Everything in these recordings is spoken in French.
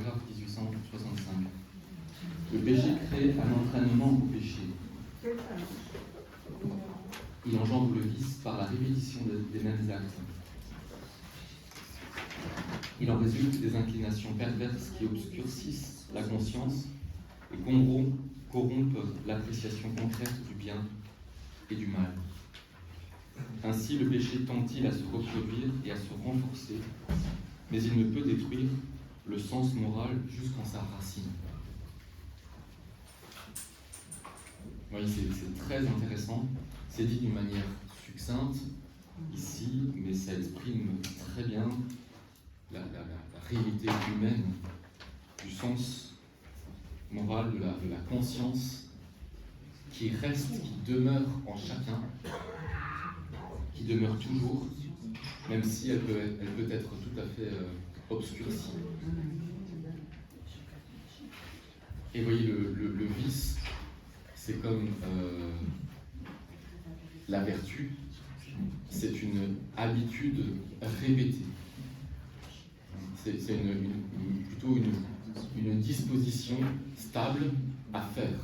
paragraphe 1865. Le péché crée un entraînement au péché. Il engendre le vice par la répétition des mêmes actes. Il en résulte des inclinations perverses qui obscurcissent la conscience et corrompent l'appréciation concrète du bien et du mal. Ainsi, le péché tend-il à se reproduire et à se renforcer, mais il ne peut détruire le sens moral jusqu'en sa racine. Oui, c'est très intéressant. C'est dit d'une manière succincte ici, mais ça exprime très bien la réalité humaine du sens moral, de la conscience qui reste, qui demeure en chacun, qui demeure toujours, même si elle peut être tout à fait obscurcie. Et vous voyez, le vice, c'est comme la vertu, c'est une habitude répétée. C'est plutôt une disposition stable à faire.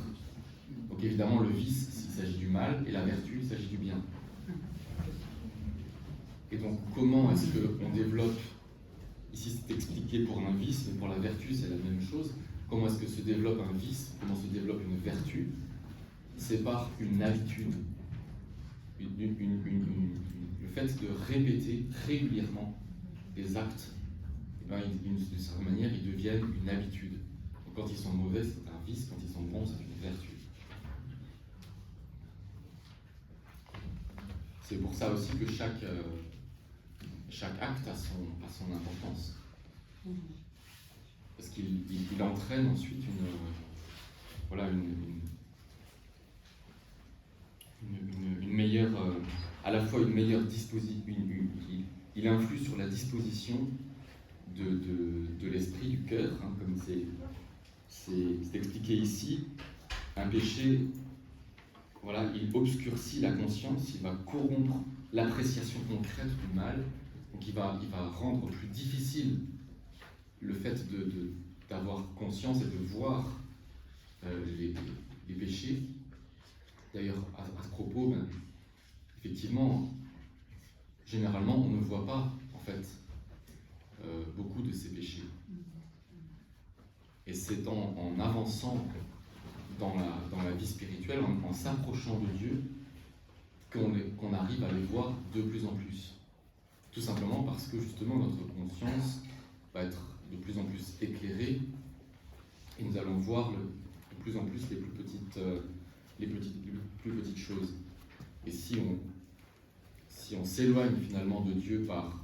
Donc évidemment, le vice, il s'agit du mal, et la vertu, il s'agit du bien. Et donc, comment est-ce qu'on développe, ici c'est expliqué pour un vice, mais pour la vertu, c'est la même chose. Comment est-ce que se développe un vice, comment se développe une vertu? C'est par une habitude. Le fait de répéter régulièrement des actes, d'une certaine manière, ils deviennent une habitude. Donc, quand ils sont mauvais, c'est un vice, quand ils sont bons, c'est une vertu. C'est pour ça aussi que chaque acte a son importance. Parce qu'il entraîne ensuite une meilleure, à la fois une meilleure disposition, il influe sur la disposition de l'esprit, du cœur, hein, comme c'est expliqué ici. Un péché, voilà, il obscurcit la conscience, il va corrompre l'appréciation concrète du mal, donc il va rendre plus difficile le fait d'avoir conscience et de voir les péchés. D'ailleurs, à ce propos, effectivement, généralement, on ne voit pas, en fait, beaucoup de ces péchés. Et c'est en avançant dans la vie spirituelle, en s'approchant de Dieu, qu'on arrive à les voir de plus en plus. Tout simplement parce que, justement, notre conscience va être de plus en plus éclairée et nous allons voir de plus en plus les plus petites choses. Et si on s'éloigne finalement de Dieu par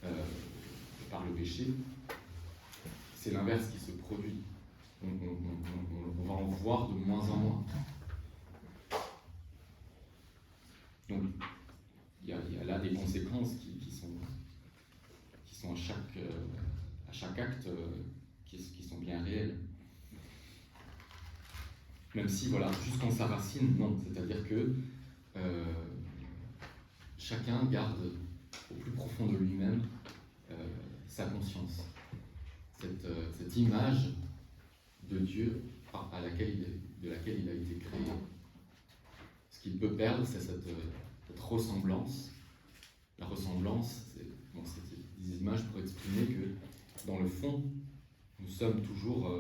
le péché, c'est l'inverse qui se produit. On va en voir de moins en moins. Donc, il y a là des conséquences qui sont à chaque acte qui sont bien réelles. Même si, voilà, jusqu'en sa racine, non. C'est-à-dire que chacun garde au plus profond de lui-même sa conscience. Cette image de Dieu de laquelle il a été créé. Ce qu'il peut perdre, c'est cette ressemblance. La ressemblance, c'est des images pour exprimer que, dans le fond, nous avons toujours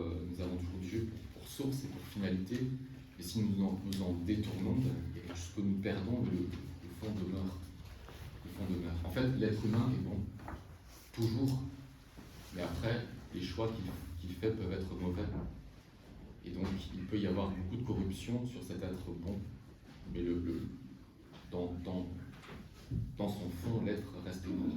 Dieu pour source et pour finalité, et si nous en détournons, il y a quelque chose que nous perdons, le fond demeure. En fait, l'être humain est bon, toujours, mais après, les choix qu'il fait peuvent être mauvais. Et donc, il peut y avoir beaucoup de corruption sur cet être bon, mais dans son fond, l'être reste bon.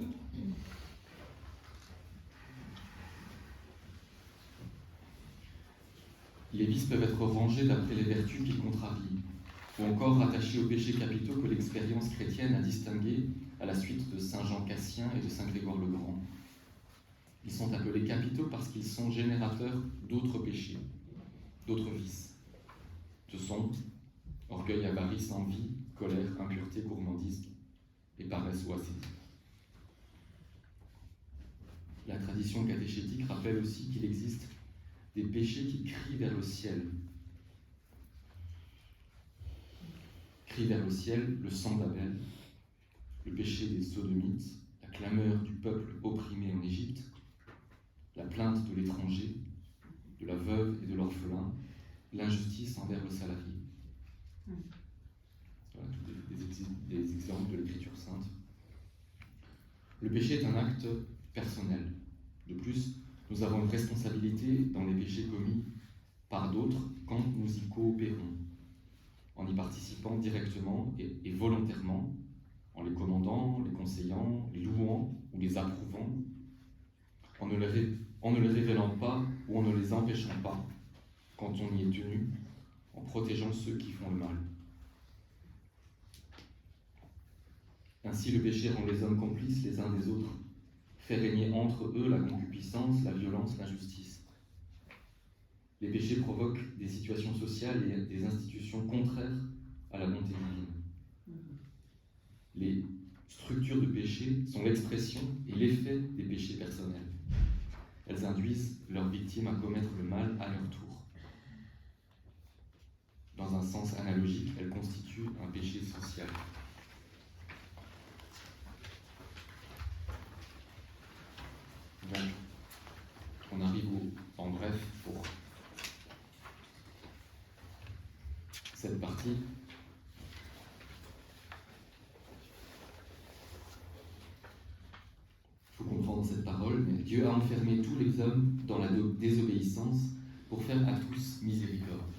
Les vices peuvent être rangés d'après les vertus qu'ils contrarient, ou encore rattachés aux péchés capitaux que l'expérience chrétienne a distingués à la suite de saint Jean Cassien et de saint Grégoire le Grand. Ils sont appelés capitaux parce qu'ils sont générateurs d'autres péchés, d'autres vices. Ce sont orgueil, avarice, envie, colère, impureté, gourmandise et paresse ou ascétisme. la tradition catéchétique rappelle aussi qu'il existe des péchés qui crient vers le ciel. Crient vers le ciel le sang d'Abel, le péché des Sodomites, la clameur du peuple opprimé en Égypte, la plainte de l'étranger, de la veuve et de l'orphelin, l'injustice envers le salarié. Voilà, tous des exemples de l'Écriture sainte. Le péché est un acte personnel. De plus, nous avons une responsabilité dans les péchés commis par d'autres quand nous y coopérons, en y participant directement et volontairement, en les commandant, les conseillant, les louant ou les approuvant, en ne les révélant pas ou en ne les empêchant pas quand on y est tenu, en protégeant ceux qui font le mal. Ainsi, le péché rend les hommes complices les uns des autres, fait régner entre eux la concupiscence, la violence, l'injustice. Les péchés provoquent des situations sociales et des institutions contraires à la bonté divine. Les structures de péché sont l'expression et l'effet des péchés personnels. Elles induisent leurs victimes à commettre le mal à leur tour. Dans un sens analogique, elles constituent un péché social. Donc, on arrive en bref pour cette partie. Il faut comprendre cette parole, mais Dieu a enfermé tous les hommes dans la désobéissance pour faire à tous miséricorde.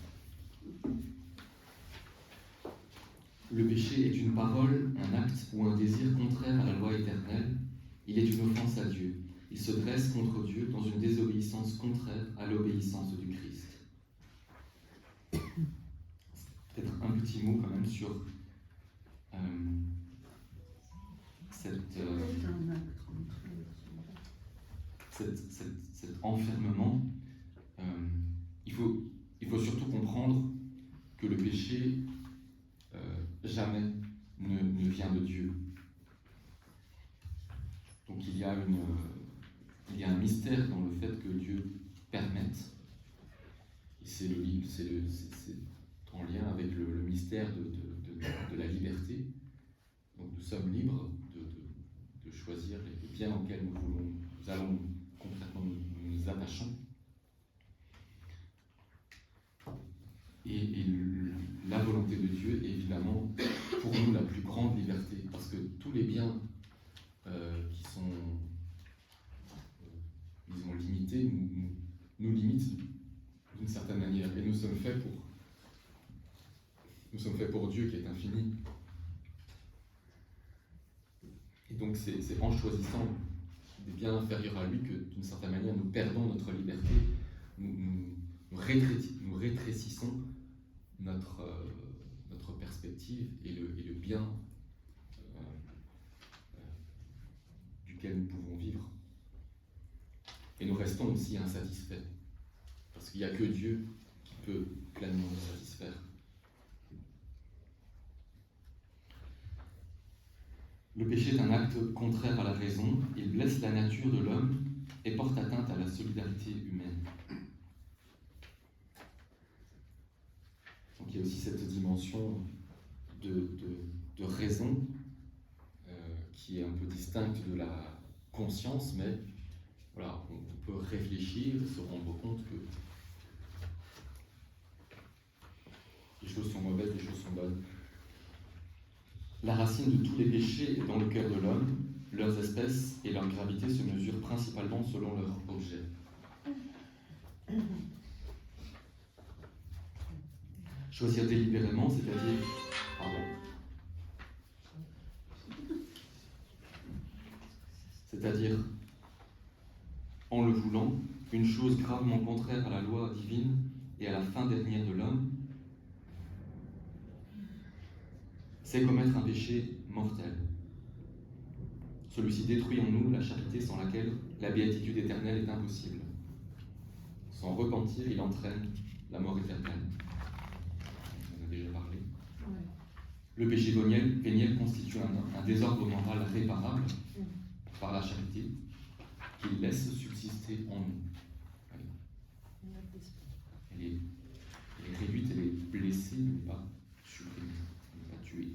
Le péché est une parole, un acte ou un désir contraire à la loi éternelle. Il est une offense à Dieu. Il se dresse contre Dieu dans une désobéissance contraire à l'obéissance du Christ. Peut-être un petit mot quand même sur cet enfermement. Il faut surtout comprendre que le péché jamais ne vient de Dieu. Donc il y a un mystère dans le fait que Dieu permette, et c'est en lien avec le mystère de la liberté. Donc nous sommes libres de choisir les biens auxquels nous allons concrètement nous attachons. Et la volonté de Dieu est évidemment pour nous la plus grande liberté, parce que tous les biens qui sont disons limités nous limitent d'une certaine manière, et nous sommes faits pour Dieu qui est infini. Et donc c'est en choisissant des biens inférieurs à lui que d'une certaine manière nous perdons notre liberté, nous rétrécissons notre perspective et le bien duquel nous pouvons vivre. Et nous restons aussi insatisfaits, parce qu'il n'y a que Dieu qui peut pleinement nous satisfaire. Le péché est un acte contraire à la raison, il blesse la nature de l'homme et porte atteinte à la solidarité humaine. Donc il y a aussi cette dimension de raison qui est un peu distincte de la conscience, mais voilà, on peut réfléchir, se rendre compte que les choses sont mauvaises, les choses sont bonnes. La racine de tous les péchés est dans le cœur de l'homme. Leurs espèces et leur gravité se mesurent principalement selon leur objet. Choisir délibérément, c'est-à-dire en le voulant, une chose gravement contraire à la loi divine et à la fin dernière de l'homme, c'est commettre un péché mortel. Celui-ci détruit en nous la charité sans laquelle la béatitude éternelle est impossible. Sans repentir, il entraîne la mort éternelle. On en a déjà parlé. Ouais. Le péché véniel constitue un désordre moral réparable par la charité, qu'il laisse subsister en nous. Elle est réduite, elle est blessée, mais pas supprimée, mais pas tuée.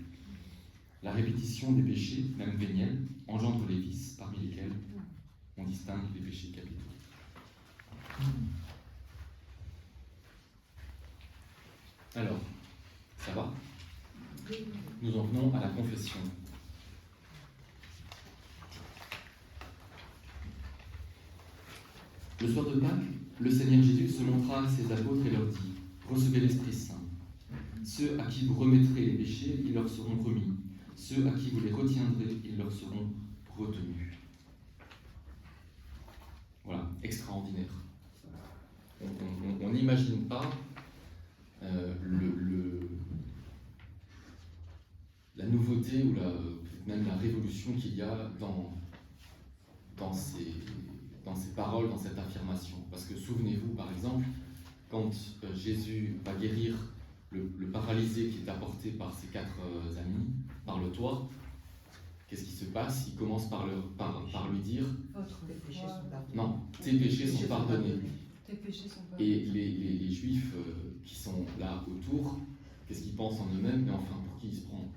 La répétition des péchés, même véniels, engendre les vices, parmi lesquels on distingue les péchés capitaux. Alors, ça va? Nous en venons à la confession. Le soir de Pâques, le Seigneur Jésus se montra à ses apôtres et leur dit : recevez l'Esprit Saint. Ceux à qui vous remettrez les péchés, ils leur seront remis. Ceux à qui vous les retiendrez, ils leur seront retenus. Voilà, extraordinaire. On n'imagine pas la nouveauté ou même la révolution qu'il y a dans ces paroles, dans cette affirmation. Parce que souvenez-vous, par exemple, quand Jésus va guérir le paralysé qui est apporté par ses 4 amis, par le toit, qu'est-ce qui se passe? Il commence par lui dire tes péchés sont pardonnés. Non, tes péchés sont pardonnés. Tes péchés sont pardonnés. Et les Juifs qui sont là autour, qu'est-ce qu'ils pensent en eux-mêmes? Mais enfin, pour qui il se prend?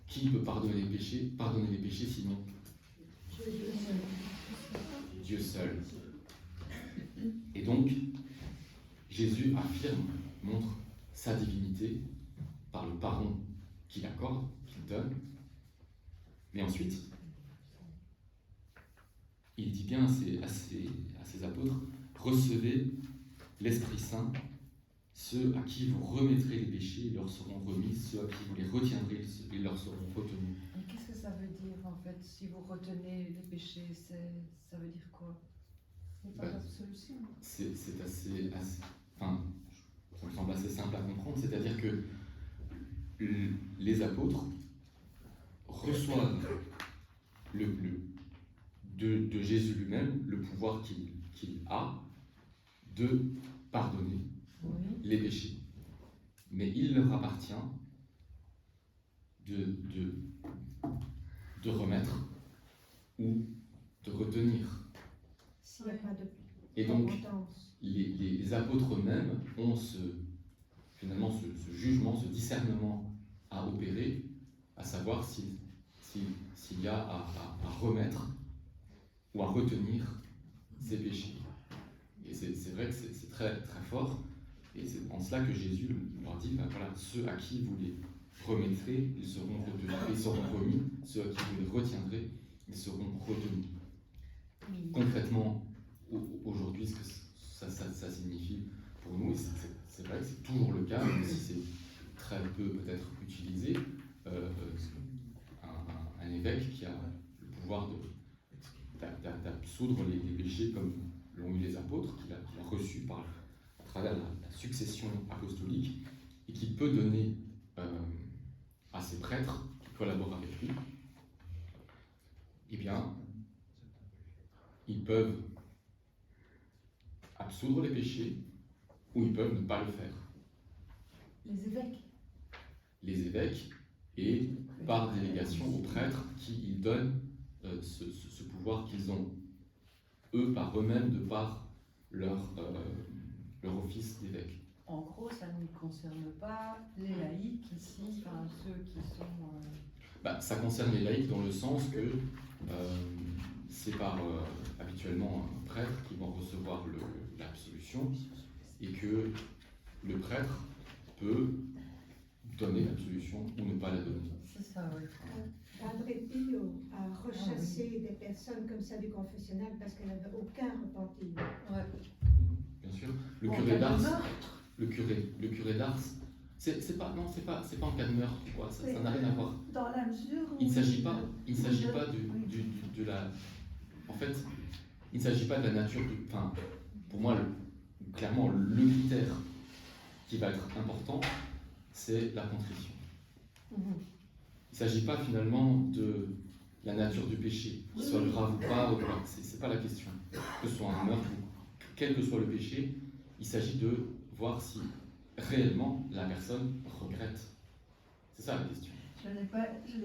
Qui peut pardonner les péchés sinon Dieu seul. Et donc, Jésus affirme, montre sa divinité par le pardon qu'il accorde, qu'il donne. Mais ensuite, il dit bien à ses apôtres, recevez l'Esprit Saint, ceux à qui vous remettrez les péchés, ils leur seront remis, ceux à qui vous les retiendrez, ils leur seront retenus. Mais qu'est-ce que ça veut dire en fait? Si vous retenez les péchés, ça veut dire quoi? C'est pas l'absolution. C'est assez, enfin, ça me semble assez simple à comprendre, c'est-à-dire que les apôtres reçoivent de Jésus lui-même le pouvoir qu'il a de pardonner les péchés. Mais il leur appartient de remettre ou de retenir. S'il n'y a pas de Et donc, repentance. les apôtres eux-mêmes ont finalement ce jugement, ce discernement à opérer, à savoir s'il y a à remettre ou à retenir ces péchés. Et c'est vrai que c'est très, très fort, et c'est en cela que Jésus leur dit, voilà, ceux à qui vous les remettrez, ils seront retenus, ils seront remis, ceux à qui vous les retiendrez, ils seront retenus. Concrètement, aujourd'hui, ce que ça signifie pour nous, et c'est vrai que c'est toujours le cas, même si c'est très peu peut-être utilisé, un évêque qui a le pouvoir d'absoudre les péchés comme l'ont eu les apôtres, qu'il a reçu à travers la succession apostolique, et qui peut donner à ses prêtres qui collaborent avec lui, eh bien, ils peuvent absoudre les péchés ou ils peuvent ne pas le faire. Les évêques. Les évêques, et par délégation aux prêtres qui ils donnent ce pouvoir qu'ils ont, eux, par eux-mêmes, de par leur office d'évêque. En gros, ça ne concerne pas les laïcs ici, enfin ceux qui sont... Ça concerne les laïcs dans le sens que c'est par habituellement un prêtre qui va recevoir l'absolution, et que le prêtre peut donner l'absolution ou ne pas la donner. C'est ça, oui. Padre Pio a rechassé des personnes comme ça du confessionnal parce qu'elles n'avaient aucun repentir. Ouais. Bien sûr. Le curé d'Ars, c'est pas en cas de meurtre, quoi. Ça n'a rien à voir. Dans la mesure où... Il ne s'agit pas de la... En fait, il ne s'agit pas de la nature du... Enfin, pour moi, clairement, le critère qui va être important, c'est la contrition. Il ne s'agit pas finalement de la nature du péché, qu'il soit grave ou pas, c'est pas la question. Que ce soit un meurtre ou quel que soit le péché, il s'agit de voir si réellement la personne regrette. C'est ça la question. Je ne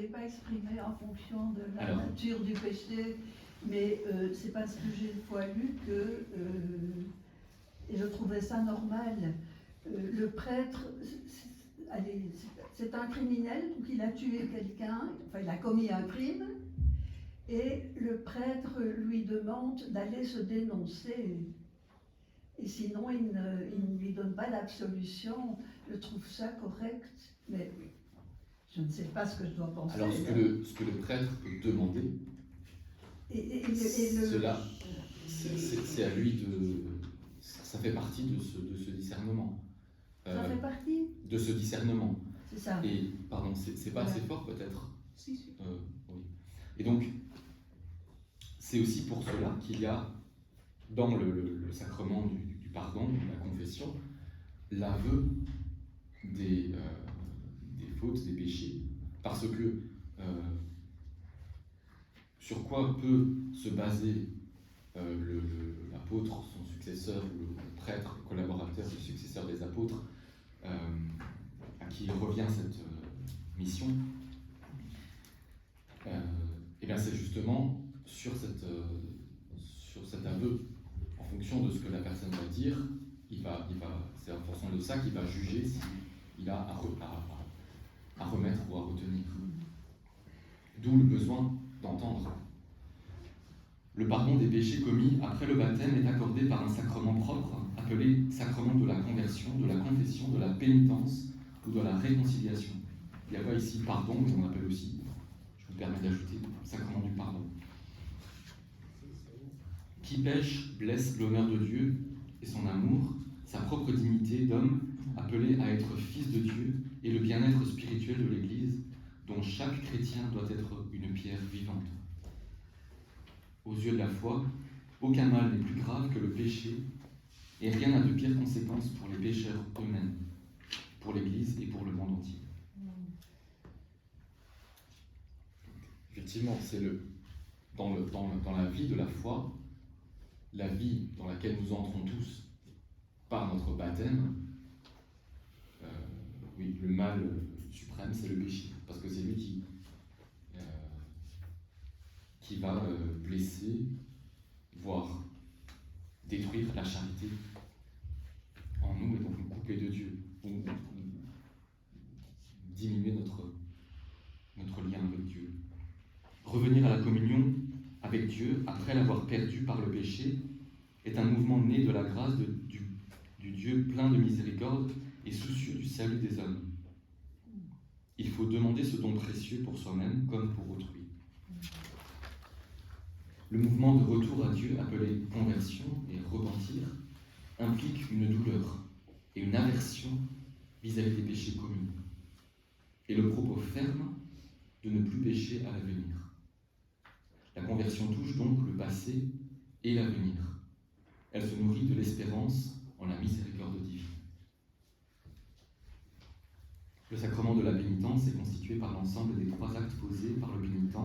l'ai pas exprimé en fonction de la Alors, nature du péché Mais c'est parce que j'ai une fois lu que, et je trouvais ça normal, le prêtre, c'est un criminel, donc il a tué quelqu'un, enfin il a commis un crime, et le prêtre lui demande d'aller se dénoncer. Et sinon, il ne lui donne pas l'absolution. Je trouve ça correct, mais je ne sais pas ce que je dois penser. Alors, ce que le prêtre peut demander, cela, c'est à lui de... Ça fait partie de ce discernement. Ça fait partie de ce discernement. C'est ça. Et, pardon, c'est pas assez fort peut-être. Si, si. Oui. Et donc, c'est aussi pour cela qu'il y a, dans le sacrement du pardon, de la confession, l'aveu des fautes, des péchés. Parce que, sur quoi peut se baser l'apôtre, son successeur, le prêtre, le collaborateur, le successeur des apôtres, à qui revient cette mission, et bien c'est justement sur cet aveu, en fonction de ce que la personne va dire, c'est en fonction de ça qu'il va juger s'il a à remettre ou à retenir. D'où le besoin d'entendre. Le pardon des péchés commis après le baptême est accordé par un sacrement propre, appelé sacrement de la conversion, de la confession, de la pénitence ou de la réconciliation. Il n'y a pas ici pardon, mais on appelle aussi, je me permets d'ajouter, sacrement du pardon. Qui pêche blesse l'honneur de Dieu et son amour, sa propre dignité d'homme appelé à être fils de Dieu et le bien-être spirituel de l'Église, dont chaque chrétien doit être une pierre vivante. Aux yeux de la foi, aucun mal n'est plus grave que le péché, et rien n'a de pire conséquence pour les pécheurs eux-mêmes, pour l'Église et pour le monde entier. Effectivement, c'est dans la vie de la foi, la vie dans laquelle nous entrons tous par notre baptême, oui, le mal suprême, c'est le péché, parce que c'est lui qui va blesser, voire détruire la charité en nous et donc nous couper de Dieu, ou diminuer notre lien avec Dieu. Revenir à la communion avec Dieu après l'avoir perdu par le péché est un mouvement né de la grâce du Dieu plein de miséricorde et soucieux du salut des hommes. Il faut demander ce don précieux pour soi-même comme pour autrui. Le mouvement de retour à Dieu, appelé conversion et repentir, implique une douleur et une aversion vis-à-vis des péchés commis, et le propos ferme de ne plus pécher à l'avenir. La conversion touche donc le passé et l'avenir. Elle se nourrit de l'espérance en la miséricorde divine. Le sacrement de la pénitence est constitué par l'ensemble des 3 actes posés par le pénitent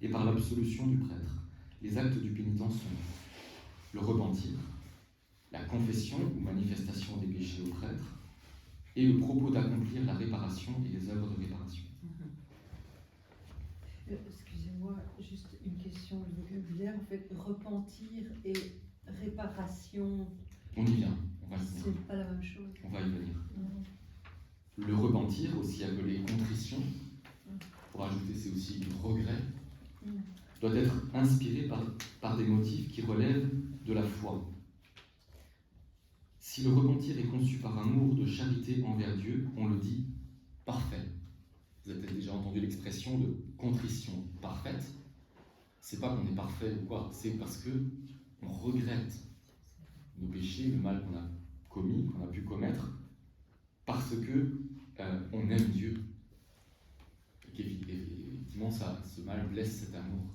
et par l'absolution du prêtre. Les actes du pénitent sont le repentir, la confession ou manifestation des péchés au prêtre, et le propos d'accomplir la réparation et les œuvres de réparation. Excusez-moi, juste une question, le vocabulaire, en fait, repentir et réparation. On y vient, on va y venir. C'est pas la même chose. On va y venir. Le repentir, aussi appelé contrition, pour ajouter c'est aussi du regret, doit être inspiré par des motifs qui relèvent de la foi. Si le repentir est conçu par amour de charité envers Dieu, on le dit parfait. Vous avez peut-être déjà entendu l'expression de contrition parfaite. C'est pas qu'on est parfait ou quoi, c'est parce que on regrette nos péchés, le mal qu'on a commis, qu'on a pu commettre, parce que on aime Dieu. Et qu'effectivement, ce mal blesse cet amour,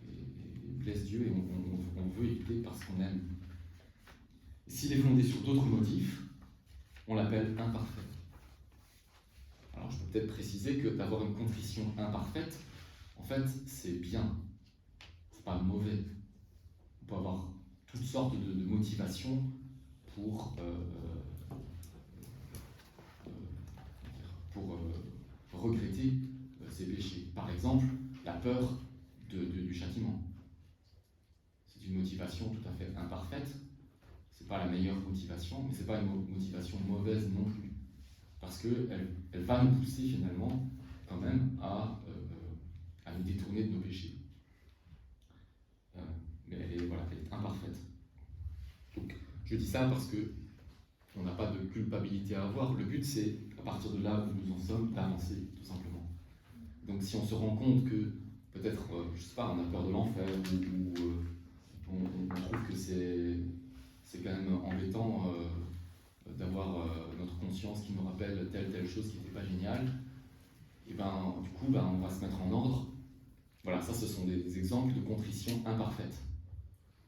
et blesse Dieu, et on veut éviter parce qu'on aime. S'il est fondé sur d'autres motifs, on l'appelle imparfait. Alors je peux peut-être préciser que d'avoir une contrition imparfaite, en fait, c'est bien, c'est pas mauvais. On peut avoir toutes sortes de motivations pour regretter ses péchés. Par exemple, la peur du châtiment. c'est une motivation tout à fait imparfaite. C'est pas la meilleure motivation, mais c'est pas une motivation mauvaise non plus, parce que elle va nous pousser finalement quand même à nous détourner de nos péchés. Mais elle est imparfaite. Donc, je dis ça parce que on n'a pas de culpabilité à avoir. Le but, c'est, à partir de là où nous en sommes, d'avancer, tout simplement. Donc, si on se rend compte que, peut-être, je sais pas, on a peur de l'enfer, ou on trouve que c'est quand même embêtant d'avoir notre conscience qui nous rappelle telle chose qui n'était pas géniale, et ben, du coup, on va se mettre en ordre. Voilà, ça, ce sont des exemples de contrition imparfaite.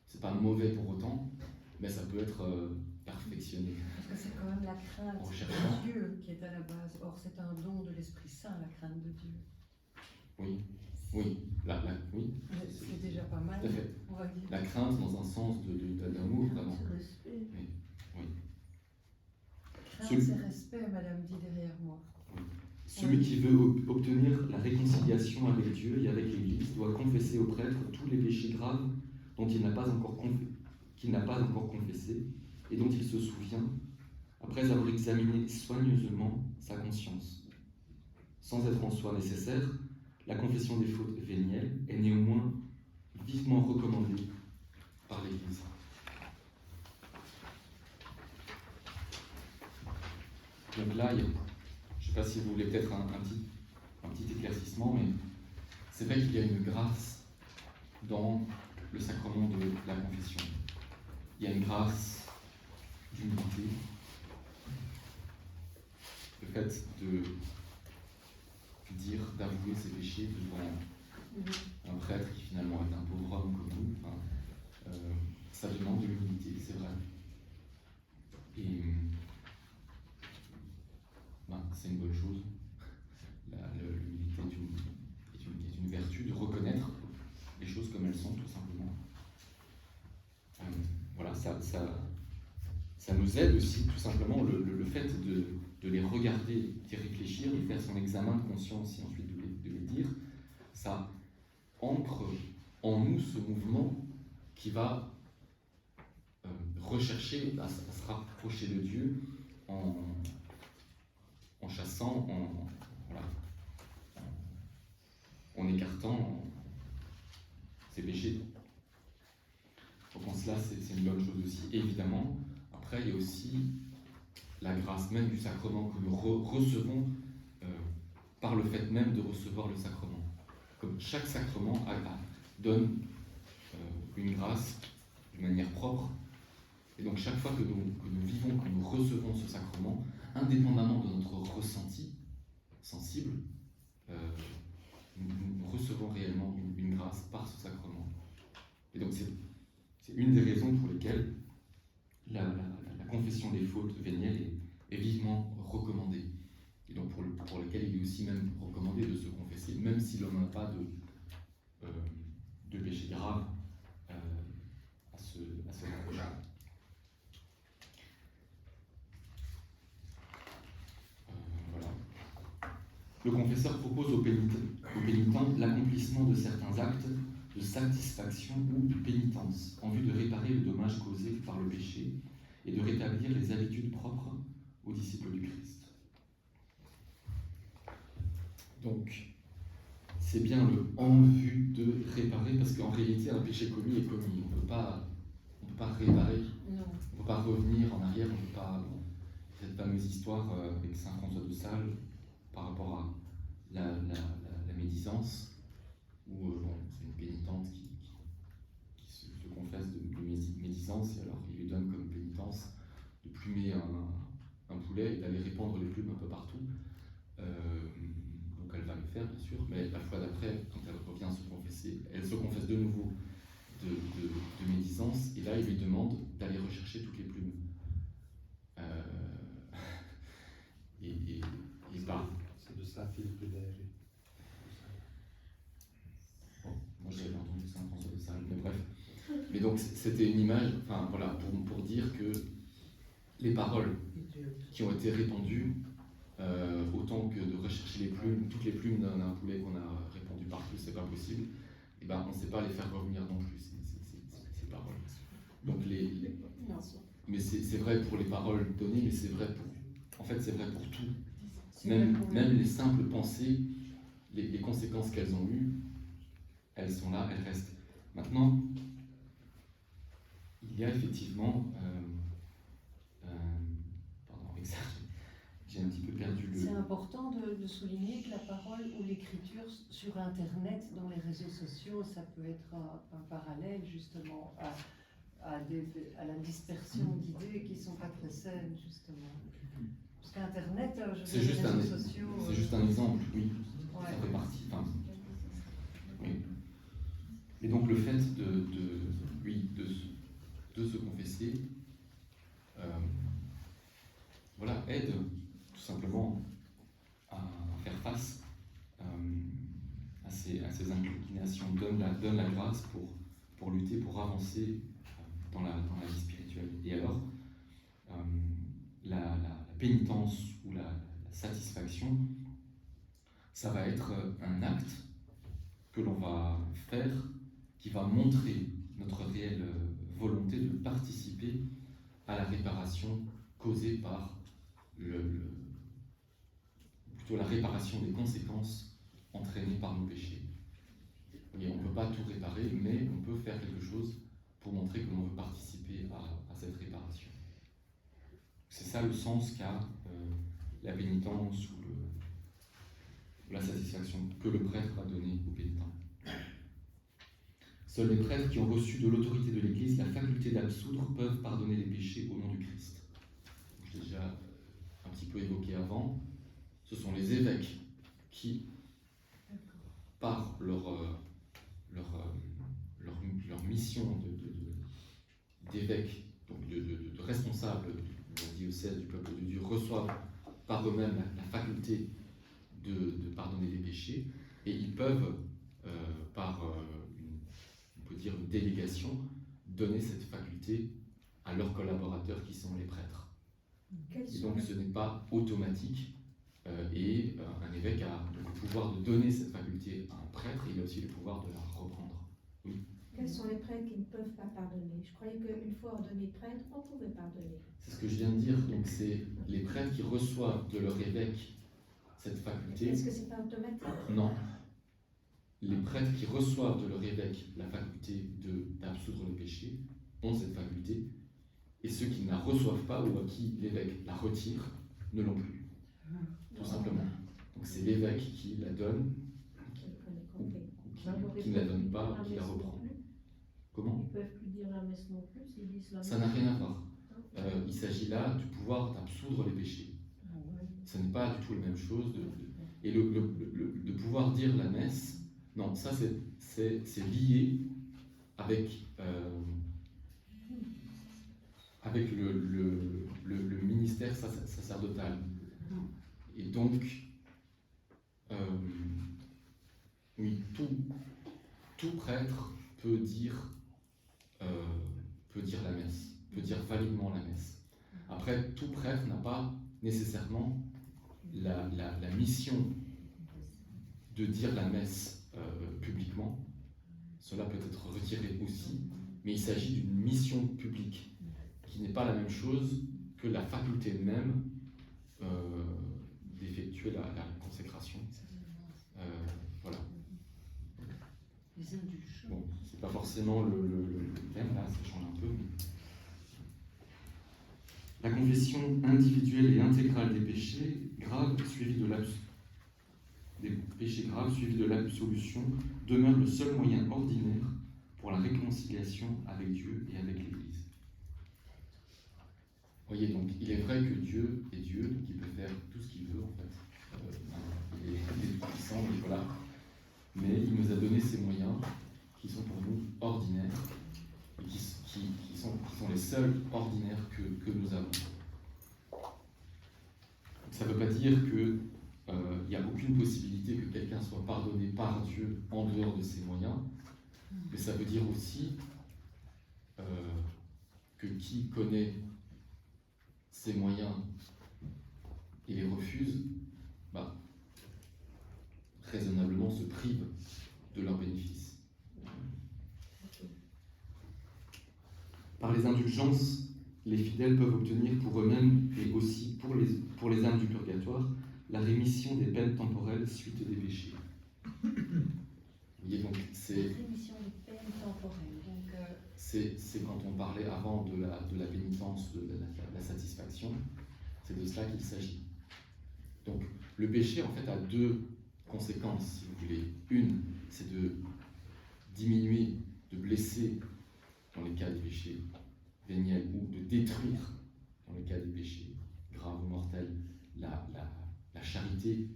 C'est pas mauvais pour autant, mais ça peut être perfectionné. Parce que c'est quand même la crainte de Dieu qui est à la base. Or, c'est un don de l'Esprit Saint, la crainte de Dieu. Oui, oui, oui. C'est déjà pas mal, Tout à fait. on va dire. La crainte dans un sens d'amour, vraiment. Ce respect. Oui. Crainte, c'est respect, madame dit derrière moi. Celui qui veut obtenir la réconciliation avec Dieu et avec l'Église doit confesser au prêtre tous les péchés graves dont il n'a pas encore confessé et dont il se souvient, après avoir examiné soigneusement sa conscience. Sans être en soi nécessaire, la confession des fautes vénielles est néanmoins vivement recommandée par l'Église. Donc là, je ne sais pas si vous voulez peut-être un petit éclaircissement, mais c'est vrai qu'il y a une grâce dans le sacrement de la confession. Il y a une grâce d'humilité. Le fait de dire, d'avouer ses péchés devant un prêtre qui finalement est un pauvre homme comme nous, ça demande de l'humilité, c'est vrai. Et c'est une bonne chose. L'humilité est une vertu de reconnaître les choses comme elles sont, tout simplement. Voilà, ça nous aide aussi, tout simplement, le fait de les regarder, d'y réfléchir, de faire son examen de conscience et ensuite de les dire, ça ancre en nous ce mouvement qui va rechercher à se rapprocher de Dieu en chassant, en écartant ses péchés. Donc en cela, c'est une bonne chose aussi, évidemment. Après, il y a aussi la grâce même du sacrement que nous recevons par le fait même de recevoir le sacrement. Comme chaque sacrement donne une grâce de manière propre. Et donc chaque fois que nous vivons, que nous recevons ce sacrement, indépendamment de notre ressenti sensible, nous recevons réellement une grâce par ce sacrement. Et donc c'est une des raisons pour lesquelles la confession des fautes vénielles est vivement recommandée. Et donc pour lesquelles il est aussi même recommandé de se confesser, même si l'on n'a pas de péché grave à se rapprocher. Le confesseur propose aux pénitents l'accomplissement de certains actes de satisfaction ou de pénitence en vue de réparer le dommage causé par le péché et de rétablir les habitudes propres aux disciples du Christ. Donc, c'est bien le « en vue de réparer » parce qu'en réalité, un péché commis est commis. On ne peut pas réparer, on ne peut pas revenir en arrière, on ne peut pas... Cette fameuse histoire avec saint François de Sales par rapport à la médisance, où c'est une pénitente qui se confesse de médisance, et alors il lui donne comme pénitence de plumer un poulet et d'aller répandre les plumes un peu partout. Donc elle va le faire, bien sûr, mais la fois d'après, quand elle revient se confesser, elle se confesse de nouveau de médisance, et là il lui demande d'aller rechercher toutes les plumes. C'est de ça Philippe le Berger. Bon, moi j'avais entendu Saint François de Sales, mais bref. Mais donc c'était une image, enfin voilà, pour dire que les paroles qui ont été répandues, autant que de rechercher les plumes, toutes les plumes d'un poulet qu'on a répandu partout, c'est pas possible, et ben on ne sait pas les faire revenir non plus. C'est Donc Non. mais c'est vrai pour les paroles données, mais c'est vrai pour tout. C'est vrai Même, pour le- même les simples pensées, les conséquences qu'elles ont eues, elles sont là, elles restent. Maintenant, il y a effectivement, pardon, avec ça, j'ai un petit peu perdu C'est le. important de souligner que la parole ou l'écriture sur Internet, dans les réseaux sociaux, ça peut être un parallèle justement à la dispersion d'idées qui ne sont pas très saines, justement. Parce qu'Internet, C'est les juste réseaux sociaux... c'est juste un exemple, oui. Ouais. Ça fait partie. Enfin, oui. Et donc le fait de se confesser, voilà, aide tout simplement à faire face à ces inclinations, donne la grâce pour lutter, pour avancer dans la vie spirituelle. Et alors, la pénitence ou la satisfaction, ça va être un acte que l'on va faire qui va montrer notre réelle volonté de participer à la réparation causée par plutôt la réparation des conséquences entraînées par nos péchés. Et on ne peut pas tout réparer, mais on peut faire quelque chose pour montrer que l'on veut participer à cette réparation. C'est ça le sens qu'a la pénitence ou la satisfaction que le prêtre va donner au pénitent. Seuls les prêtres qui ont reçu de l'autorité de l'Église la faculté d'absoudre peuvent pardonner les péchés au nom du Christ. Je l'ai déjà un petit peu évoqué avant. Ce sont les évêques qui, par leur mission d'évêque, donc de responsable du diocèse du peuple de Dieu, reçoivent par eux-mêmes la faculté de pardonner les péchés, et ils peuvent, par on peut dire une délégation, donner cette faculté à leurs collaborateurs qui sont les prêtres. Et donc ce n'est pas automatique, et un évêque a donc le pouvoir de donner cette faculté à un prêtre, et il a aussi le pouvoir de la reprendre. Oui. Quels sont les prêtres qui ne peuvent pas pardonner? Je croyais qu'une fois ordonné prêtre, on pouvait pardonner. C'est ce que je viens de dire. Donc c'est les prêtres qui reçoivent de leur évêque cette faculté. Est-ce que c'est pas automatique? Non. Les prêtres qui reçoivent de leur évêque la faculté d'absoudre le péché ont cette faculté, et ceux qui ne la reçoivent pas ou à qui l'évêque la retire ne l'ont plus. Tout simplement. Donc c'est l'évêque qui la donne, ou qui ne la donne pas, qui la reprend. Comment? Ils ne peuvent plus dire la messe non plus s'ils disent la messe. Ça n'a rien à voir. Il s'agit là du pouvoir d'absoudre les péchés. Ce n'est pas du tout la même chose. Et de pouvoir dire la messe, non, ça c'est lié avec, avec le ministère sacerdotal. Et donc, oui, tout prêtre peut dire la messe, peut dire validement la messe. Après, tout prêtre n'a pas nécessairement la mission de dire la messe publiquement. Cela peut être retiré aussi, mais il s'agit d'une mission publique qui n'est pas la même chose que la faculté même d'effectuer la consécration. Voilà. Les indulgences. Bon, c'est pas forcément le thème, là, ça change un peu. La confession individuelle et intégrale des péchés graves suivie de l'absolution demeure le seul moyen ordinaire pour la réconciliation avec Dieu et avec l'Église. Voyez, donc il est vrai que Dieu est Dieu, donc il peut faire tout ce qu'il veut en fait. Il est tout puissant, et voilà. Mais il nous a donné ces moyens qui sont pour nous ordinaires, et qui sont les seuls ordinaires que nous avons. Ça ne veut pas dire qu'il n'y a aucune possibilité que quelqu'un soit pardonné par Dieu en dehors de ses moyens, mais ça veut dire aussi que qui connaît ses moyens et les refuse, raisonnablement se prive de leur bénéfice. Par les indulgences, les fidèles peuvent obtenir pour eux-mêmes et aussi pour les âmes du purgatoire la rémission des peines temporelles suite des péchés. Vous voyez, donc c'est Rémission des peines temporelles. Donc, c'est quand on parlait avant de la pénitence, de la satisfaction, c'est de cela qu'il s'agit. Donc le péché en fait a deux conséquences, si vous voulez. Une, c'est de diminuer, de blesser dans les cas des péchés véniels, ou de détruire dans le cas des péchés graves ou mortels la charité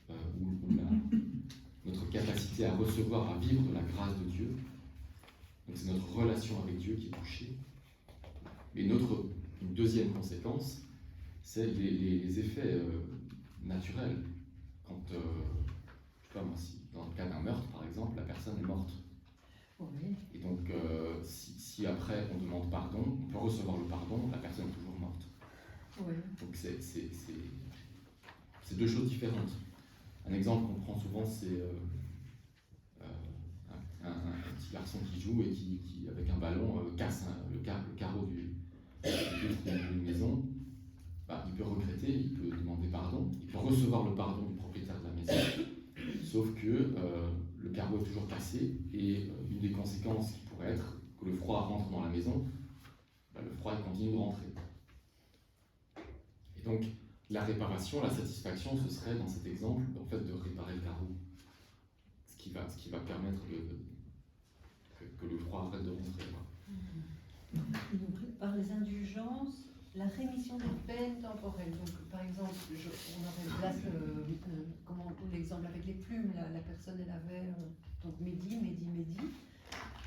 ou notre capacité à recevoir, à vivre de la grâce de Dieu. Donc c'est notre relation avec Dieu qui est touchée. Mais une deuxième conséquence, c'est les effets naturels. Quand, je sais pas moi, si dans le cas d'un meurtre par exemple, la personne est morte. oui. Et donc si après on demande pardon, on peut recevoir le pardon, la personne est toujours morte. Oui. Donc c'est deux choses différentes. Un exemple qu'on prend souvent, c'est un petit garçon qui joue et qui avec un ballon, casse le carreau d'une maison. Bah, il peut regretter, il peut demander pardon, il peut recevoir le pardon du propriétaire de la maison, sauf que le carreau est toujours cassé et une des conséquences qui pourrait être que le froid rentre dans la maison, bah, le froid il continue de rentrer. Et donc, la réparation, la satisfaction, ce serait dans cet exemple en fait, de réparer le carreau, ce qui va permettre que le froid arrête de rentrer. Donc, par les indulgences, la rémission des peines temporelles. Donc, par exemple, on aurait place, comment l'exemple avec les plumes, la personne elle avait donc Mehdi.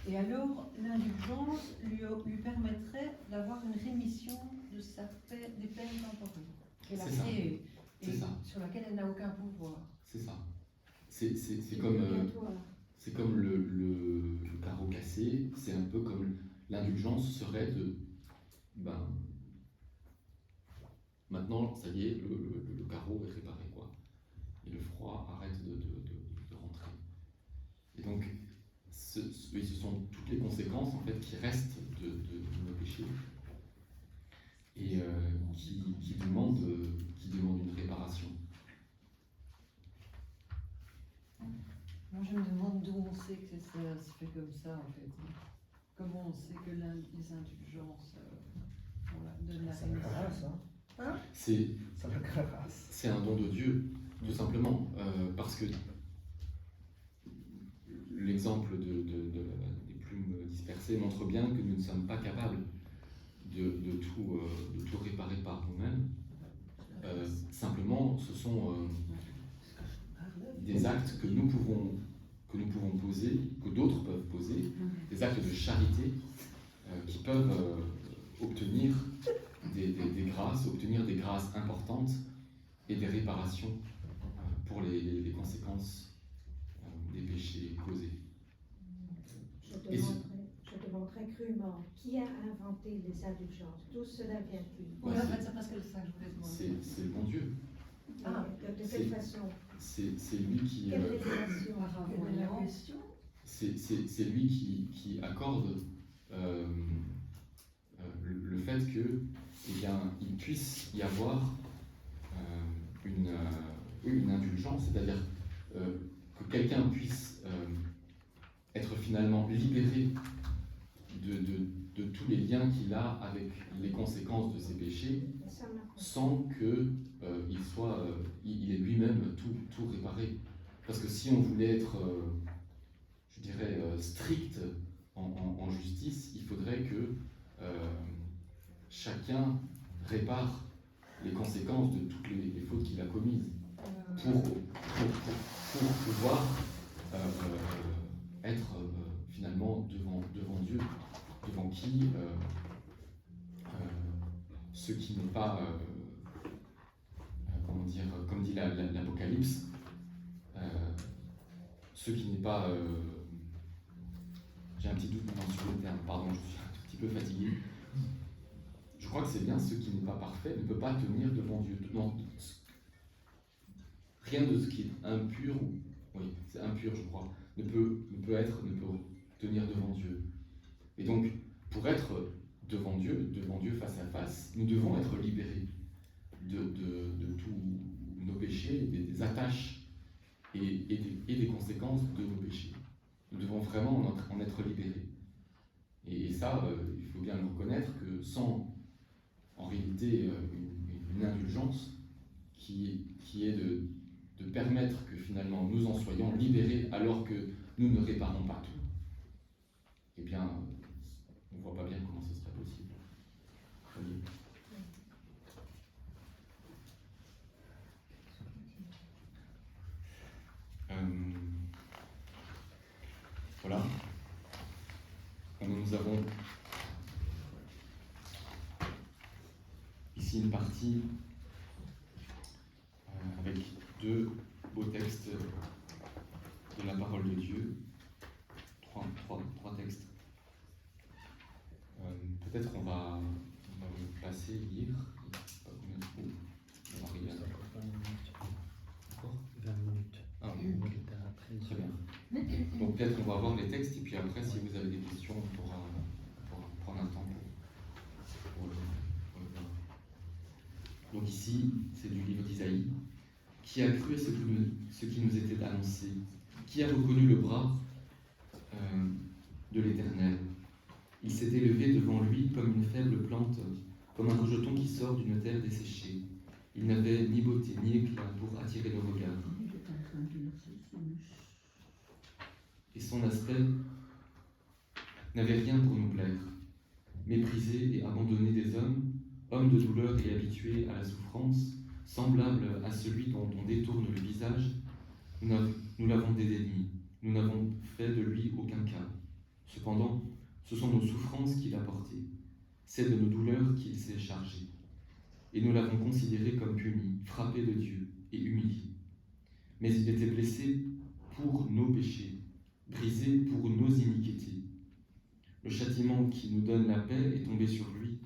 Et alors, l'indulgence lui permettrait d'avoir une rémission de des peines temporelles. Et C'est ça. C'est ça. Sur laquelle elle n'a aucun pouvoir. C'est ça. C'est comme le carreau cassé, c'est un peu comme l'indulgence serait de maintenant ça y est, le carreau est réparé quoi. Et le froid arrête de rentrer. Et donc ce sont toutes les conséquences en fait qui restent de nos péchés et qui demandent une réparation. Moi, je me demande d'où on sait que ça se fait comme ça, en fait. Comment on sait que les indulgences donnent la Ça va rémission. hein. Ça va grâce. C'est un don de Dieu, tout simplement, parce que l'exemple des plumes dispersées montre bien que nous ne sommes pas capables de tout réparer par nous-mêmes. Simplement, ce sont des actes que nous pouvons poser, que d'autres peuvent poser, des actes de charité qui peuvent obtenir des grâces, obtenir des grâces importantes et des réparations pour les conséquences des péchés causés. Je demanderai crûment qui a inventé les indulgences. D'où cela vient-il? Oui, en fait, c'est parce que ça que je voulais demander. C'est le bon Dieu. De quelle façon? C'est lui qui. Quelle révélation? Quelle est la question? C'est lui qui accorde le fait que, eh bien, il puisse y avoir une indulgence, c'est-à-dire que quelqu'un puisse être finalement libéré de tous les liens qu'il a avec les conséquences de ses péchés, sans que il ait lui-même tout réparé. Parce que si on voulait être, je dirais, strict en justice, il faudrait que chacun répare les conséquences de toutes les fautes qu'il a commises pour pouvoir être finalement devant Dieu, devant qui ce qui n'est pas, comment dire, comme dit l'Apocalypse, ce qui n'est pas, j'ai un petit doute maintenant sur le terme, pardon, je suis un tout petit peu fatigué. Je crois que c'est bien, ce qui n'est pas parfait ne peut pas tenir devant Dieu. Non, rien de ce qui est impur, oui, c'est impur, je crois, ne peut tenir devant Dieu. Et donc, pour être devant Dieu face à face, nous devons être libérés de tous nos péchés, des attaches et des conséquences de nos péchés. Nous devons vraiment en être libérés. Et ça, il faut bien le reconnaître que sans, en réalité, une indulgence qui est de permettre que finalement nous en soyons libérés alors que nous ne réparons pas tout, eh bien, on ne voit pas bien comment ce serait possible. Voyez. Voilà. Nous avons ici une partie avec deux beaux textes de la parole de Dieu. Trois textes. Peut-être on va le passer, lire. On va arriver à ça. Encore 20 minutes. Ah, ok. Très bien. Donc peut-être on va voir les textes et puis après si vous avez des questions on pourra prendre un temps pour le voir. Donc ici c'est du livre d'Isaïe. Qui a cru à ce qui nous était annoncé? Qui a reconnu le bras de l'Éternel? Il s'était levé devant lui comme une faible plante, comme un rejeton qui sort d'une terre desséchée. Il n'avait ni beauté ni éclat pour attirer nos regards. Et son aspect n'avait rien pour nous plaire. Méprisé et abandonné des hommes, homme de douleur et habitué à la souffrance, semblable à celui dont on détourne le visage, nous l'avons dédaigné, nous n'avons fait de lui aucun cas. Cependant, ce sont nos souffrances qu'il a portées, c'est de nos douleurs qu'il s'est chargé. Et nous l'avons considéré comme puni, frappé de Dieu et humilié. Mais il était blessé pour nos péchés, brisé pour nos iniquités. Le châtiment qui nous donne la paix est tombé sur lui,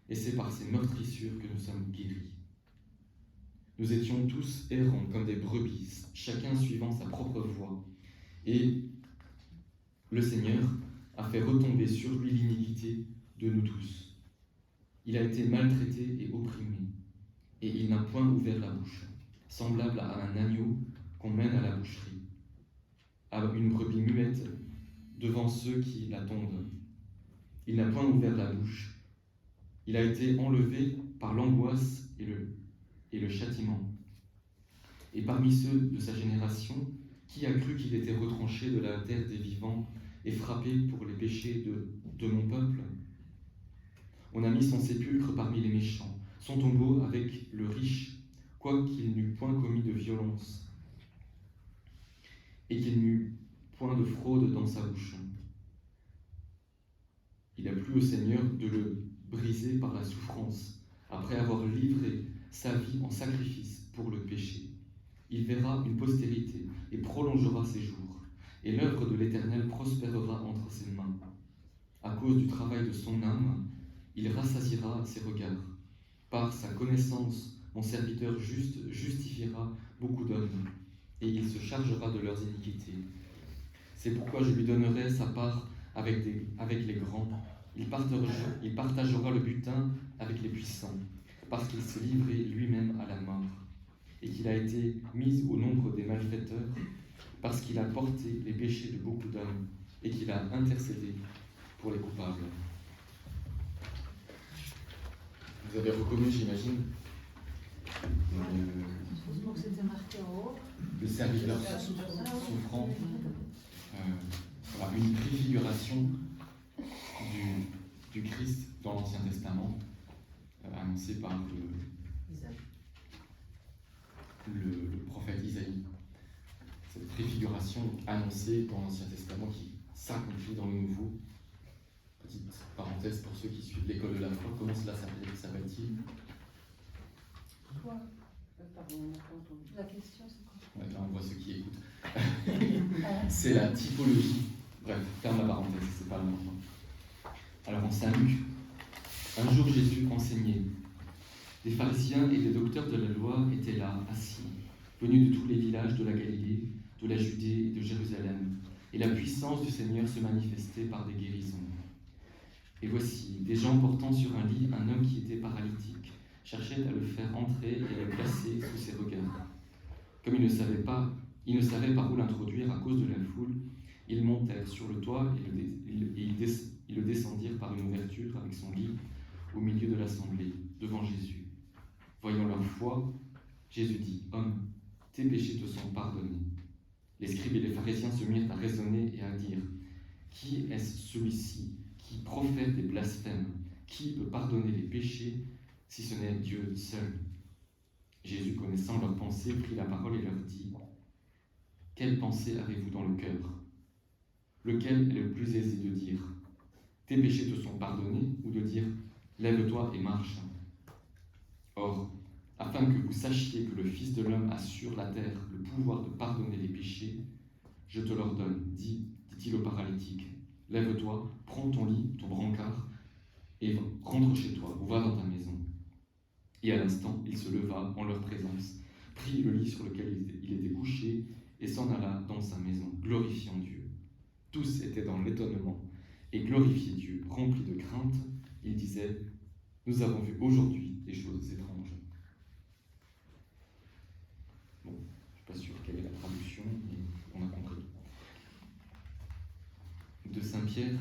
et c'est par ses meurtrissures que nous sommes guéris. Nous étions tous errants comme des brebis, chacun suivant sa propre voie. Et le Seigneur a fait retomber sur lui l'iniquité de nous tous. Il a été maltraité et opprimé, et il n'a point ouvert la bouche, semblable à un agneau qu'on mène à la boucherie, à une brebis muette devant ceux qui la tondent. Il n'a point ouvert la bouche. Il a été enlevé par l'angoisse et le châtiment. Et parmi ceux de sa génération, qui a cru qu'il était retranché de la terre des vivants et frappé pour les péchés de mon peuple? On a mis son sépulcre parmi les méchants, son tombeau avec le riche, quoiqu'il n'eût point commis de violence, et qu'il n'eût point de fraude dans sa bouche. Il a plu au Seigneur de le briser par la souffrance, après avoir livré sa vie en sacrifice pour le péché. Il verra une postérité et prolongera ses jours, et l'œuvre de l'Éternel prospérera entre ses mains. À cause du travail de son âme, il rassasiera ses regards. Par sa connaissance, mon serviteur juste justifiera beaucoup d'hommes, et il se chargera de leurs iniquités. C'est pourquoi je lui donnerai sa part avec les grands. Il partagera le butin avec les puissants, parce qu'il s'est livré lui-même à la mort, et qu'il a été mis au nombre des malfaiteurs, parce qu'il a porté les péchés de beaucoup d'hommes, et qu'il a intercédé pour les coupables. Vous avez reconnu, j'imagine, Heureusement que c'était marqué en haut. le serviteur souffrant, voilà, une préfiguration du Christ dans l'Ancien Testament, annoncé par le prophète Isaïe. Cette préfiguration annoncée dans l'Ancien Testament qui s'accomplit dans le Nouveau. Petite parenthèse pour ceux qui suivent l'école de la foi, comment cela s'appelle-t-il? Quoi? Pardon, on n'a pas entendu. La question, c'est quoi? Ouais, là, on voit ceux qui écoutent. C'est la typologie. Bref, ferme la parenthèse, c'est pas le moment. Alors en Saint Luc, un jour Jésus enseignait. Des pharisiens et des docteurs de la loi étaient là, assis, venus de tous les villages de la Galilée, de la Judée et de Jérusalem, et la puissance du Seigneur se manifestait par des guérisons. Et voici, des gens portant sur un lit un homme qui était paralytique cherchaient à le faire entrer et à le placer sous ses regards. Comme ils ne savaient par où l'introduire à cause de la foule, ils montèrent sur le toit et ils le descendirent par une ouverture avec son lit au milieu de l'assemblée, devant Jésus. Voyant leur foi, Jésus dit, « Homme, tes péchés te sont pardonnés. » Les scribes et les pharisiens se mirent à raisonner et à dire, « Qui est-ce celui-ci qui profère des blasphèmes? Qui peut pardonner les péchés si ce n'est Dieu seul ?» Jésus, connaissant leurs pensées, prit la parole et leur dit, « Quelle pensée avez-vous dans le cœur? Lequel est le plus aisé de dire, « Tes péchés te sont pardonnés » ou de dire, « Lève-toi et marche » Or, afin que vous sachiez que le Fils de l'homme a sur la terre le pouvoir de pardonner les péchés, je te l'ordonne, dit-il au paralytique, « Lève-toi, prends ton lit, ton brancard, et rentre chez toi, ou va dans ta maison. » Et à l'instant, il se leva en leur présence, prit le lit sur lequel il était couché, et s'en alla dans sa maison, glorifiant Dieu. Tous étaient dans l'étonnement, et glorifiaient Dieu, remplis de crainte. Ils disaient, « Nous avons vu aujourd'hui des choses étranges. » Bon, je ne suis pas sûr quelle est la traduction, mais on a compris. De Saint Pierre,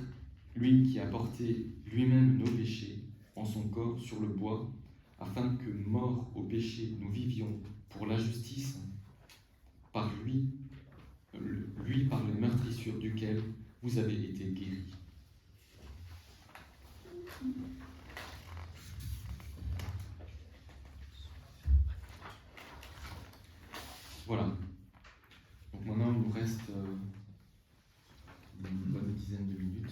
lui qui a porté lui-même nos péchés en son corps sur le bois, afin que, morts au péché, nous vivions pour la justice, par lui, par les meurtrissures duquel vous avez été guéris. Voilà. Donc maintenant, il nous reste une bonne dizaine de minutes.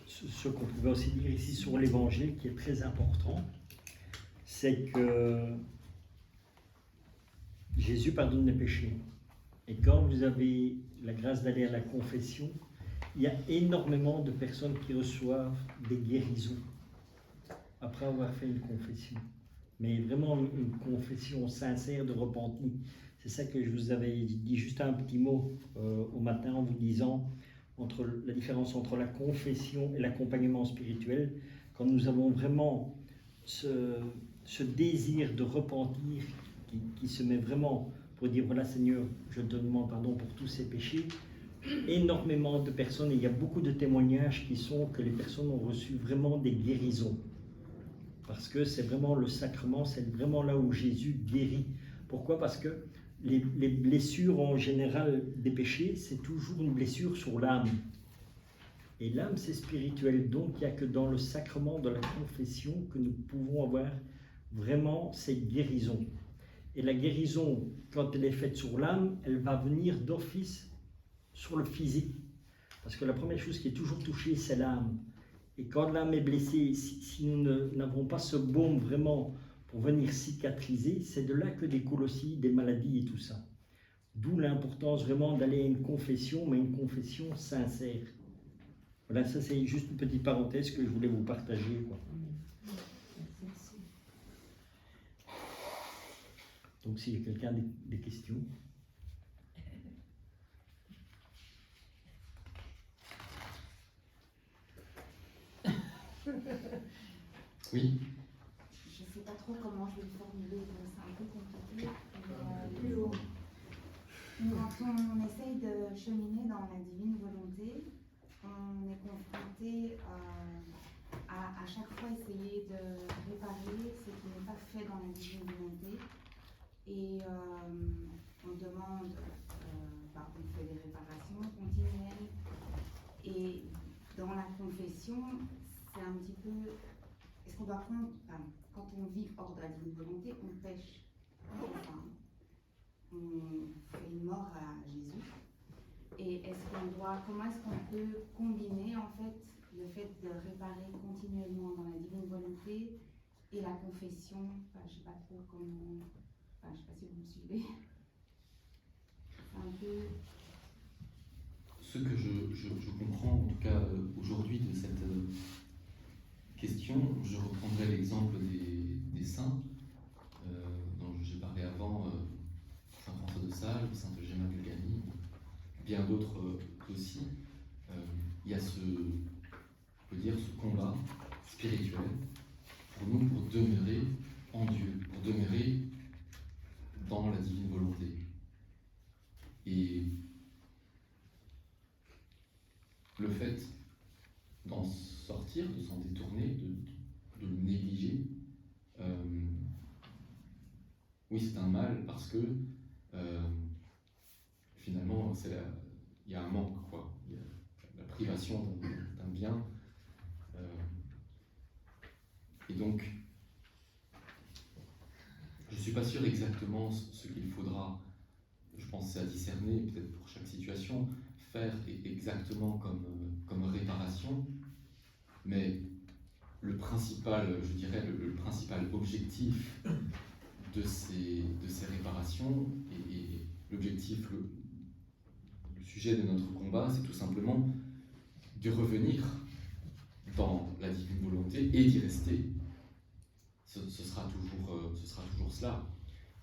Ce qu'on pouvait aussi dire ici sur l'évangile, qui est très important, c'est que Jésus pardonne les péchés. Et quand vous avez la grâce d'aller à la confession, il y a énormément de personnes qui reçoivent des guérisons après avoir fait une confession. Mais vraiment une confession sincère de repentis. C'est ça que je vous avais dit juste un petit mot au matin en vous disant la différence entre la confession et l'accompagnement spirituel. Quand nous avons vraiment ce désir de repentir qui se met vraiment pour dire voilà Seigneur, je te demande pardon pour tous ces péchés. Énormément de personnes, et il y a beaucoup de témoignages qui sont que les personnes ont reçu vraiment des guérisons. Parce que c'est vraiment le sacrement, c'est vraiment là où Jésus guérit. Pourquoi? Parce que les blessures en général des péchés, c'est toujours une blessure sur l'âme. Et l'âme, c'est spirituel. Donc, il n'y a que dans le sacrement de la confession que nous pouvons avoir vraiment cette guérison. Et la guérison, quand elle est faite sur l'âme, elle va venir d'office sur le physique. Parce que la première chose qui est toujours touchée, c'est l'âme. Et quand l'âme est blessée, si nous n'avons pas ce baume vraiment pour venir cicatriser, c'est de là que découlent aussi des maladies et tout ça. D'où l'importance vraiment d'aller à une confession, mais une confession sincère. Voilà, ça c'est juste une petite parenthèse que je voulais vous partager, quoi. Donc s'il y a quelqu'un des questions. Oui. Je ne sais pas trop comment je vais le formuler, donc c'est un peu compliqué. Quand on essaye de cheminer dans la divine volonté, on est confronté à chaque fois essayer de réparer ce qui n'est pas fait dans la divine volonté. Et on demande, on fait des réparations continuelles. Et dans la confession, c'est un petit peu, est-ce qu'on doit prendre, quand on vit hors de la divine volonté, on pêche. Enfin, on fait une mort à Jésus. Et comment est-ce qu'on peut combiner en fait le fait de réparer continuellement dans la divine volonté et la confession, je ne sais pas trop comment, je ne sais pas si vous me suivez. C'est un peu... Ce que je comprends, en tout cas aujourd'hui, de cette question, je reprendrai l'exemple des saints, dont j'ai parlé avant, Saint François de Sales, Sainte Gemma Bulgari, bien d'autres aussi. Il y a ce combat spirituel pour nous, pour demeurer en Dieu, pour demeurer dans la divine volonté. Et le fait d'en sortir, de s'en détourner, de le négliger, oui, c'est un mal parce que finalement, il y a un manque, quoi. Il y a la privation d'un bien. Et donc, je ne suis pas sûr exactement ce qu'il faudra, je pense que c'est à discerner, peut-être pour chaque situation, faire exactement comme réparation, mais le principal, je dirais, le principal objectif de ces réparations, et l'objectif, le sujet de notre combat, c'est tout simplement de revenir dans la divine volonté et d'y rester. Ce sera toujours cela.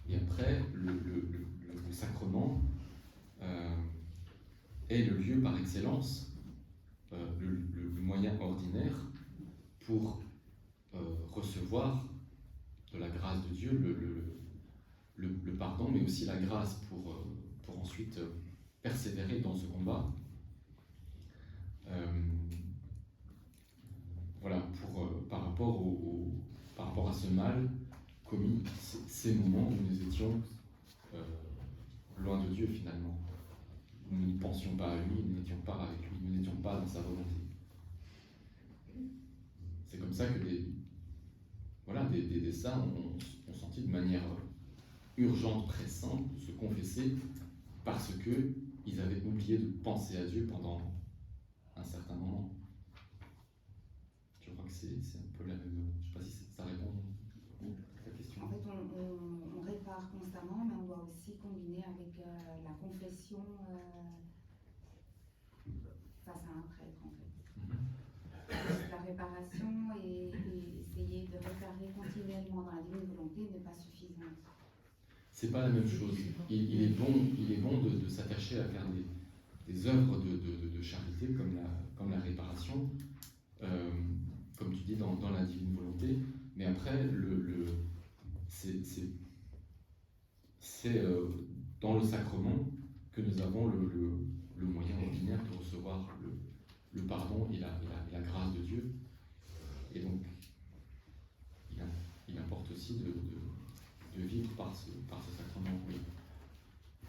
Et après, le sacrement est le lieu par excellence, le moyen ordinaire pour recevoir de la grâce de Dieu le pardon, mais aussi la grâce pour ensuite persévérer dans ce combat. Voilà, par rapport à ce mal commis, ces moments où nous étions loin de Dieu finalement. Nous ne pensions pas à lui, nous n'étions pas avec lui, nous n'étions pas dans sa volonté. C'est comme ça que des saints ont senti de manière urgente, pressante, de se confesser parce qu'ils avaient oublié de penser à Dieu pendant un certain moment. Je crois que c'est un peu la même... Je ne sais pas si ça répond à ta question. En fait, on répare constamment, mais on doit aussi combiner avec la confession face à un prêtre, en fait. La réparation et essayer de réparer continuellement dans la divine volonté n'est pas suffisante. C'est pas la même chose. Il est bon de s'attacher à faire des œuvres de charité comme la réparation, comme tu dis, dans la divine volonté. Mais après, c'est dans le sacrement que nous avons le moyen ordinaire de recevoir le pardon et la grâce de Dieu. Et donc, il importe aussi de vivre par ce sacrement. Oui.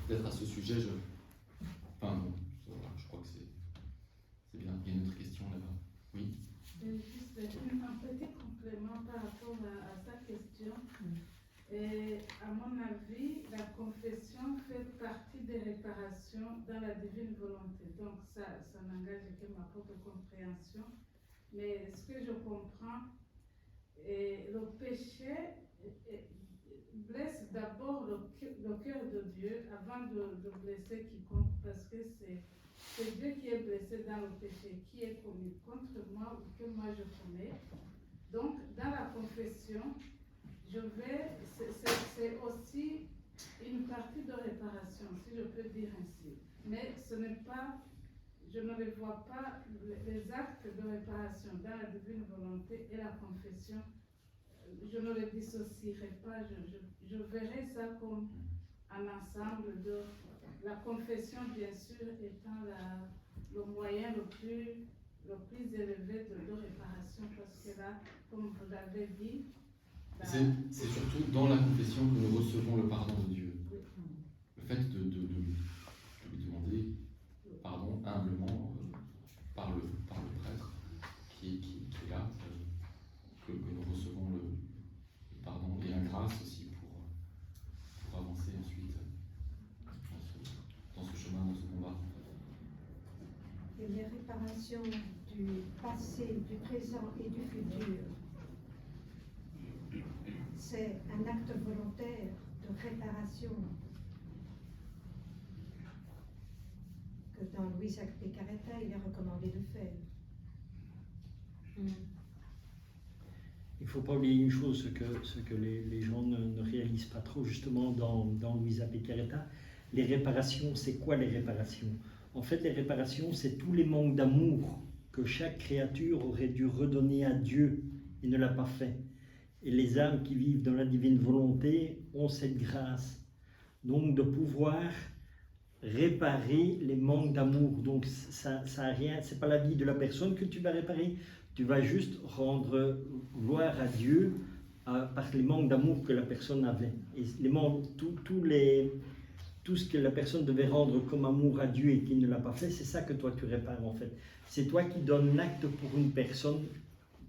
Peut-être à ce sujet, je crois que c'est bien. Il y a une autre question là-bas. Oui. Juste un petit complément par rapport à sa question. Et à mon avis, la confession fait partie des réparations dans la divine volonté. Donc ça n'engage que ma propre compréhension. Mais ce que je comprends, le péché blesse d'abord le cœur de Dieu avant de blesser quiconque, parce que c'est Dieu qui est blessé dans le péché, qui est commis contre moi ou que moi je commets. Donc, dans la confession, c'est aussi une partie de réparation, si je peux dire ainsi. Mais ce n'est pas, je ne les vois pas, les actes de réparation dans la divine volonté et la confession, je ne les dissocierai pas, je verrai ça comme un ensemble de la confession, bien sûr, étant le moyen le plus élevé de réparation, parce que là, comme vous l'avez dit, c'est surtout dans la confession que nous recevons le pardon de Dieu. Le fait de lui demander pardon humblement par le prêtre qui est là, que nous recevons le pardon et la grâce aussi pour avancer ensuite dans ce chemin, dans ce combat. Et les réparations du passé, du présent et du futur, c'est un acte volontaire de réparation que dans Luisa Piccarreta, il est recommandé de faire. Il ne faut pas oublier une chose, ce que les gens ne réalisent pas trop, justement, dans Luisa Piccarreta. Les réparations, c'est quoi les réparations? En fait, les réparations, c'est tous les manques d'amour que chaque créature aurait dû redonner à Dieu et ne l'a pas fait. Et les âmes qui vivent dans la divine volonté ont cette grâce, donc de pouvoir réparer les manques d'amour. Donc ça a rien, c'est pas la vie de la personne que tu vas réparer, tu vas juste rendre gloire à Dieu par les manques d'amour que la personne avait. Et les manques, tout ce que la personne devait rendre comme amour à Dieu et qui ne l'a pas fait, c'est ça que toi tu répares en fait. C'est toi qui donnes l'acte pour une personne.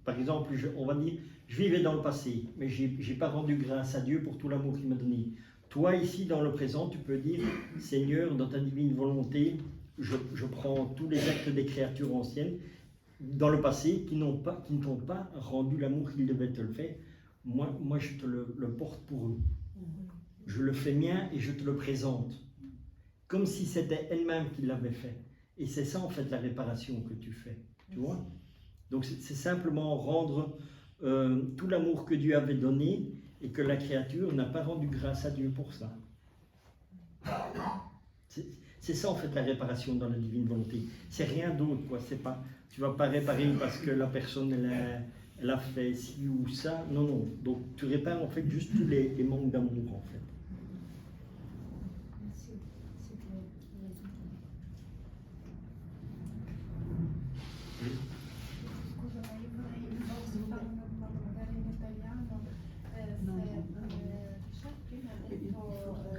Par exemple, on va dire, je vivais dans le passé, mais j'ai pas rendu grâce à Dieu pour tout l'amour qu'il m'a donné. Toi, ici, dans le présent, tu peux dire, Seigneur, dans ta divine volonté, je prends tous les actes des créatures anciennes, dans le passé, qui ne t'ont pas rendu l'amour qu'ils devaient te le faire. Moi, je te le porte pour eux. Je le fais mien et je te le présente. Comme si c'était elle-même qui l'avait fait. Et c'est ça, en fait, la réparation que tu fais. Tu vois? Donc, c'est simplement rendre tout l'amour que Dieu avait donné et que la créature n'a pas rendu grâce à Dieu pour ça. C'est ça, en fait, la réparation dans la divine volonté. C'est rien d'autre, quoi. C'est pas, tu vas pas réparer parce que la personne, elle a fait ci ou ça. Non, non. Donc, tu répares, en fait, juste tous les manques d'amour, en fait. Merci. C'est clair. Scusami, io vorrei parlare in italiano. Richard prima ha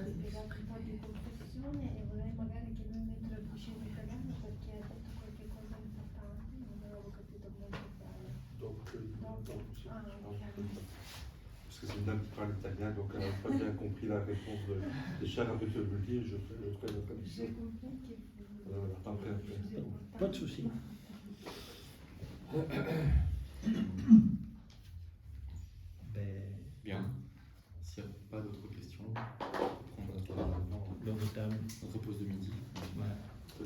spiegato un po' di confessione e vorrei magari che lui mi traduce in italiano perché ha detto qualche cosa importante, non avevo capito molto bene. Parce que c'est une dame qui parle italien, donc elle n'a pas bien compris la réponse de Richard. Un peu te le dire, je fais la traduction. J'ai compris que Après. Pas de souci. Bien. S'il n'y a pas d'autres questions, on va prendre notre pause de midi. Voilà.